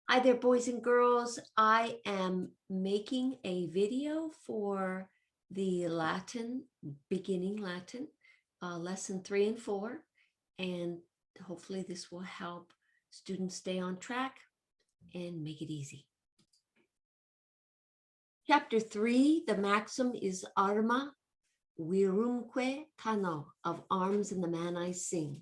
Hi there, boys and girls. I am making a video for the Latin, beginning Latin, lesson 3 and 4, and hopefully this will help students stay on track and make it easy. Chapter 3, the maxim is arma virumque cano, of arms and the man I sing.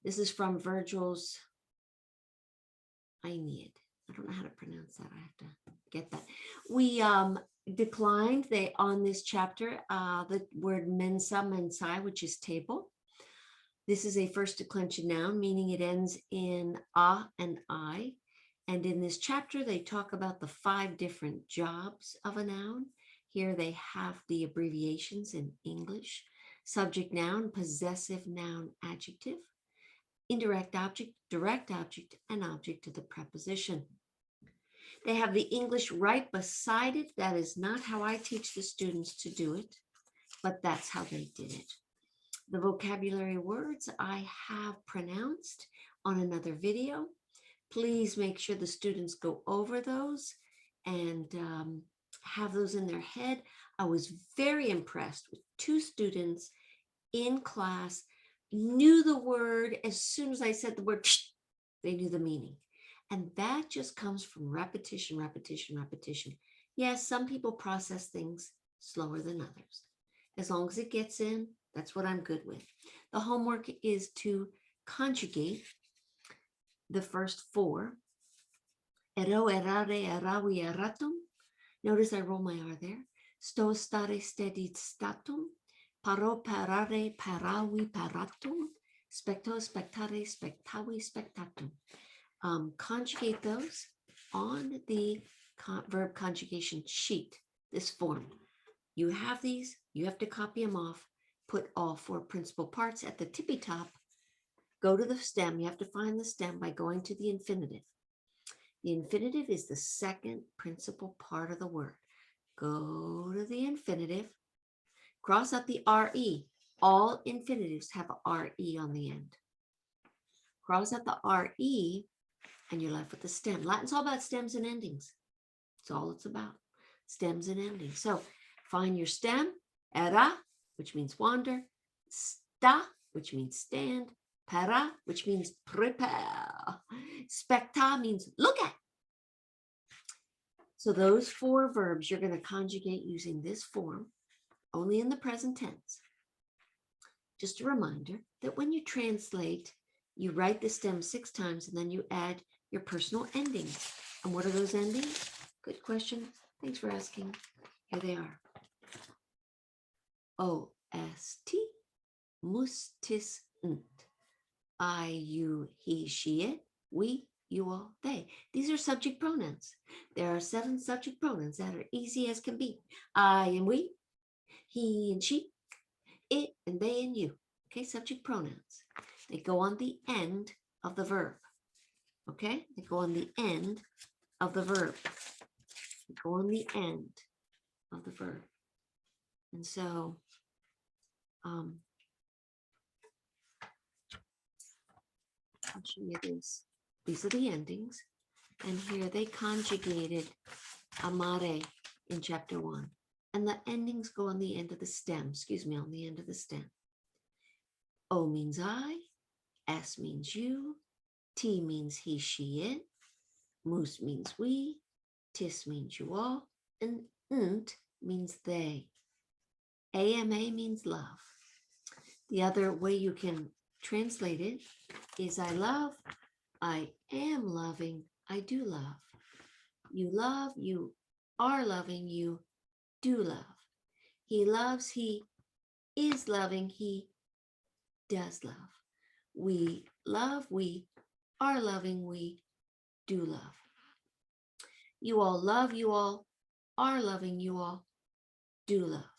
This is from Virgil's Aeneid. I don't know how to pronounce that. I have to get that. We declined on this chapter the word mensa, mensai, which is table. This is a first declension noun, meaning it ends in a and I. And in this chapter, they talk about the 5 different jobs of a noun. Here they have the abbreviations in English: subject noun, possessive noun, adjective, indirect object, direct object, and object of the preposition. They have the English right beside it. That is not how I teach the students to do it, but that's how they did it. The vocabulary words I have pronounced on another video. Please make sure the students go over those and have those in their head. I was very impressed with 2 students in class, knew the word. As soon as I said the word, they knew the meaning. And that just comes from repetition, repetition, repetition. Yes, some people process things slower than others. As long as it gets in, that's what I'm good with. The homework is to conjugate the first 4. Ero, errare, eravi, erratum. Notice I roll my R there. Sto, stare, stedit, statum. Paro, parare, paravi, paratum. Specto, spectare, spectavi, spectatum. Conjugate those on the verb conjugation sheet, this form. You have these, you have to copy them off, put all 4 principal parts at the tippy top, go to the stem. You have to find the stem by going to the infinitive. The infinitive is the second principal part of the word. Go to the infinitive, cross out the RE. All infinitives have a RE on the end. Cross out the RE, and you're left with the stem. Latin's all about stems and endings. That's all it's about, stems and endings. So find your stem, era, which means wander, sta, which means stand, para, which means prepare, specta means look at. So those 4 verbs you're going to conjugate using this form, only in the present tense. Just a reminder that when you translate, you write the stem 6 times and then you add your personal endings. And what are those endings? Good question. Thanks for asking. Here they are. O-S-T, mus, tis, nt. I, you, he, she, it, we, you, all, they. These are subject pronouns. There are 7 subject pronouns that are easy as can be. I and we, he and she, it and they and you. Okay, subject pronouns. They go on the end of the verb. Okay, they go on the end of the verb. They go on the end of the verb. And so, I'll show you this. These are the endings. And here they conjugated amare in chapter 1. And the endings go on the end of the stem, on the end of the stem. O means I, S means you, T means he, she, it, mus means we, tis means you all, and nt means they. AMA means love. The other way you can translate it is I love, I am loving, I do love. You love, you are loving, you do love. He loves, he is loving, he does love. We love, we are loving, we do love. You all love, you all are loving, you all do love.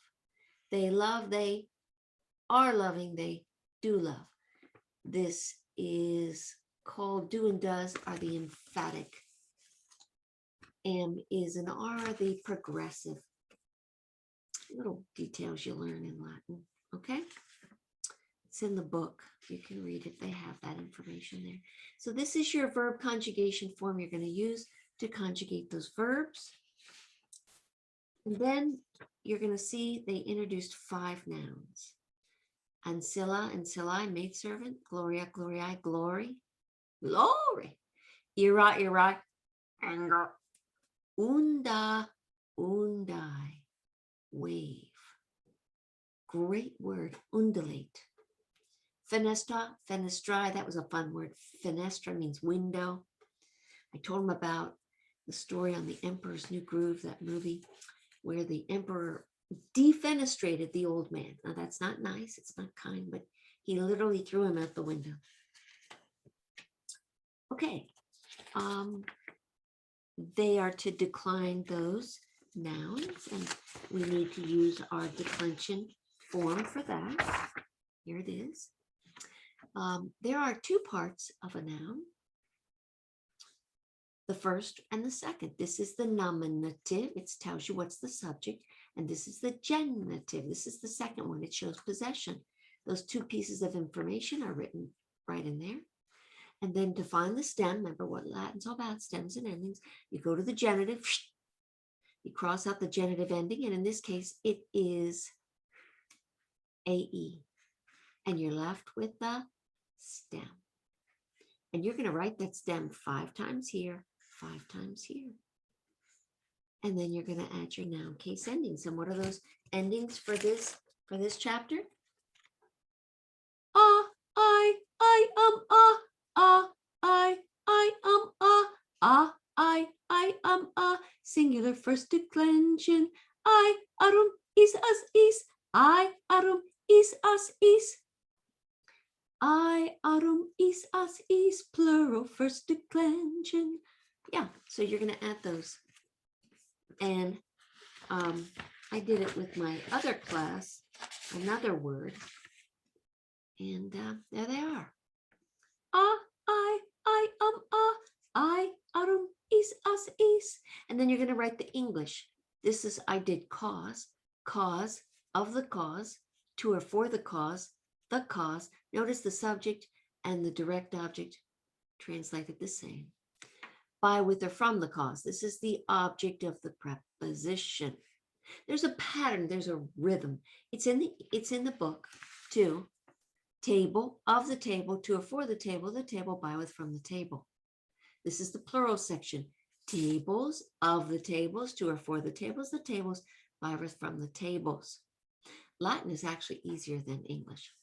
They love, they are loving, they do love. This is called do and does are the emphatic. Am, is, and are the progressive. Little details you learn in Latin, okay? It's in the book. You can read it. They have that information there. So this is your verb conjugation form you're going to use to conjugate those verbs. And then you're going to see they introduced 5 nouns. Ancilla, ancillae, maidservant. Gloria, gloriae, glory. Glory. Ira, ira, anger. Unda, undai, wave. Great word, undulate. Fenestra, fenestrae, that was a fun word. Fenestra means window. I told him about the story on The Emperor's New Groove, that movie, where the emperor defenestrated the old man. Now that's not nice, it's not kind, but he literally threw him out the window. Okay, they are to decline those nouns, and we need to use our declension form for that. Here it is. There are 2 parts of a noun, the first and the second. This is the nominative. It tells you what's the subject. And this is the genitive. This is the second one. It shows possession. Those 2 pieces of information are written right in there. And then to find the stem, remember what Latin's all about, stems and endings. You go to the genitive, you cross out the genitive ending, and in this case, it is AE. And you're left with the stem. And you're going to write that stem 5 times here, 5 times here. And then you're going to add your noun case endings. And what are those endings for this chapter? Singular first declension. Arum, is, us, is. Arum, is, us, is. Arum, is, us, is. Plural first declension. Yeah, so you're going to add those. And I did it with my other class, another word. And there they are. Arum, is, us, is. And then you're going to write the English. This is, I did cause, of the cause, to or for the cause. Notice the subject and the direct object translated the same. By, with, or from the cause. This is the object of the preposition. There's a pattern, there's a rhythm. It's in the book too. Table, of the table, to or for the table, by, with, from the table. This is the plural section. Tables, of the tables, to or for the tables, by, with, from the tables. Latin is actually easier than English.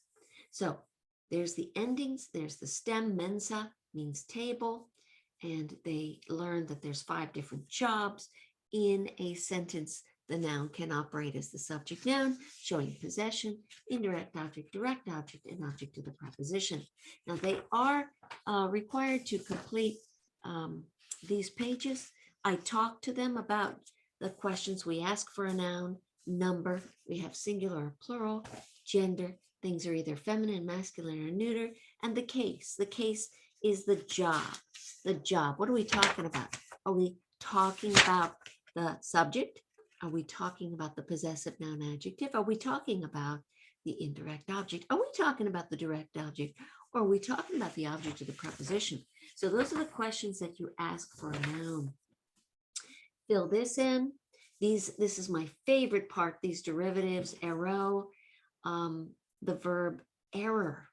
So there's the endings, there's the stem. Mensa means table, and they learned that there's 5 different jobs in a sentence. The noun can operate as the subject noun, showing possession, indirect object, direct object, and object of the preposition. Now they are required to complete these pages. I talk to them about the questions we ask for a noun, number, we have singular or plural, gender, things are either feminine, masculine, or neuter, and the case. The case is the job. The job. What are we talking about? Are we talking about the subject? Are we talking about the possessive noun adjective? Are we talking about the indirect object? Are we talking about the direct object? Or are we talking about the object of the preposition? So those are the questions that you ask for a noun. Fill this in. This is my favorite part, these derivatives, ero, the verb error.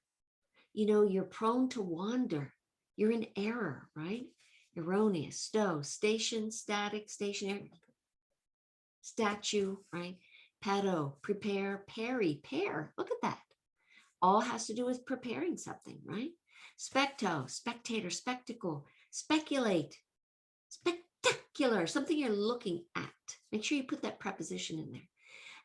You know, you're prone to wander. You're in error, right? Erroneous, stow, station, static, stationary, statue, right? Pado, prepare, peri, pair. Look at that. All has to do with preparing something, right? Specto, spectator, spectacle, speculate, spectacular, something you're looking at. Make sure you put that preposition in there.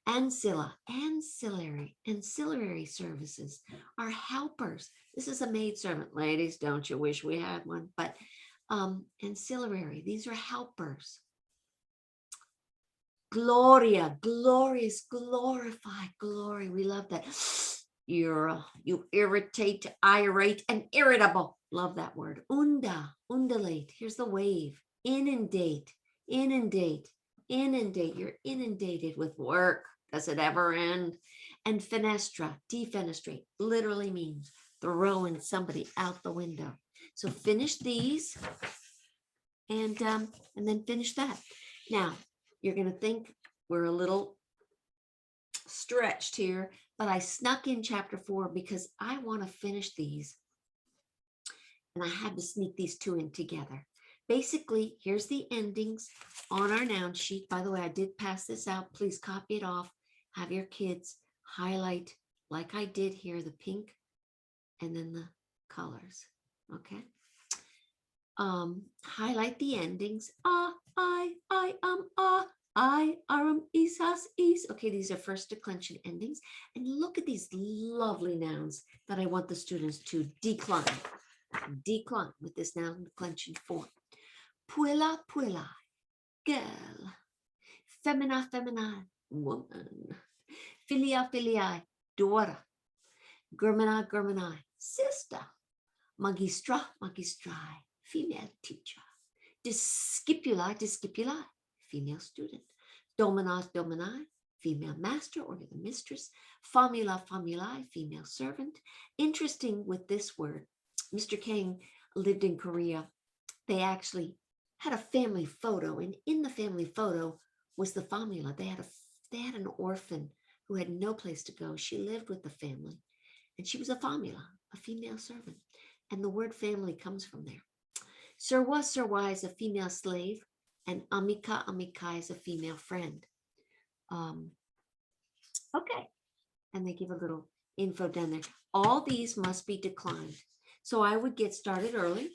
Ancilla, ancillary services are helpers. This is a maidservant. Ladies, don't you wish we had one? But ancillary, these are helpers. Gloria, glorious, glorify, glory. We love that. You irritate, irate, and irritable. Love that word. Undulate. Here's the wave. Inundate. You're inundated with work. Does it ever end? And fenestra, defenestrate, literally means throwing somebody out the window. So finish these. and then finish that. Now, you're going to think we're a little stretched here, but I snuck in chapter 4 because I want to finish these. And I had to sneak these two in together. Basically, here's the endings on our noun sheet. By the way, I did pass this out. Please copy it off. Have your kids highlight, like I did here, the pink and then the colors. Okay. Highlight the endings. I, isas, is. Okay, these are first declension endings. And look at these lovely nouns that I want the students to decline. Decline with this noun declension form. Puella, puella, girl. Femina, femina, woman. Filia, filiae, daughter. Germana, germanae, sister. Magistra, magistrae, female teacher. Discipula, discipulae, female student. Dominas, dominae, female master or the mistress. Famula, famulae, female servant. Interesting with this word, Mr. Kang lived in Korea. They actually had a family photo, and in the family photo was the famula. They had an orphan who had no place to go. She lived with the family, and she was a famula, a female servant. And the word family comes from there. Serwa is a female slave, and amica is a female friend. Okay, and they give a little info down there. All these must be declined. So I would get started early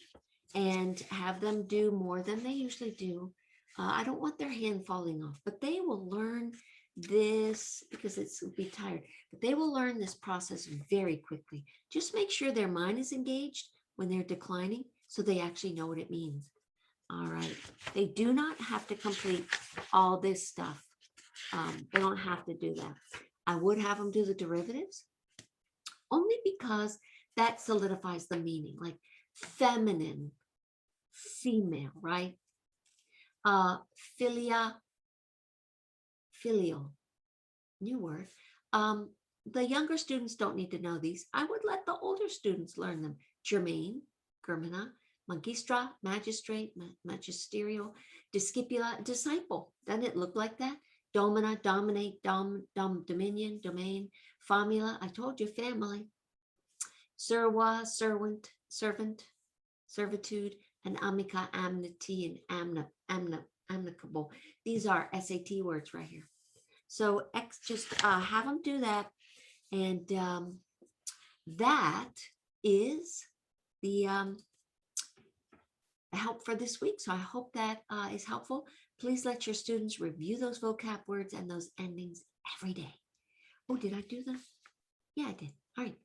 and have them do more than they usually do. I don't want their hand falling off, but they will learn this because will be tired, but they will learn this process very quickly. Just make sure their mind is engaged when they're declining so they actually know what it means. All right. They do not have to complete all this stuff. They don't have to do that. I would have them do the derivatives only because that solidifies the meaning, like feminine, female, right? Filia, filial, new word. The younger students don't need to know these. I would let the older students learn them. Germain, germana, magistra, magistrate, magisterial, discipula, disciple. Doesn't it look like that? Domina, dominate, dominion, domain, famula. I told you, family. Serwa, servant, servitude, and amica, amity, and amicable. These are SAT words right here. So just have them do that. And that is the help for this week. So I hope that is helpful. Please let your students review those vocab words and those endings every day. Oh, did I do them? Yeah, I did. All right.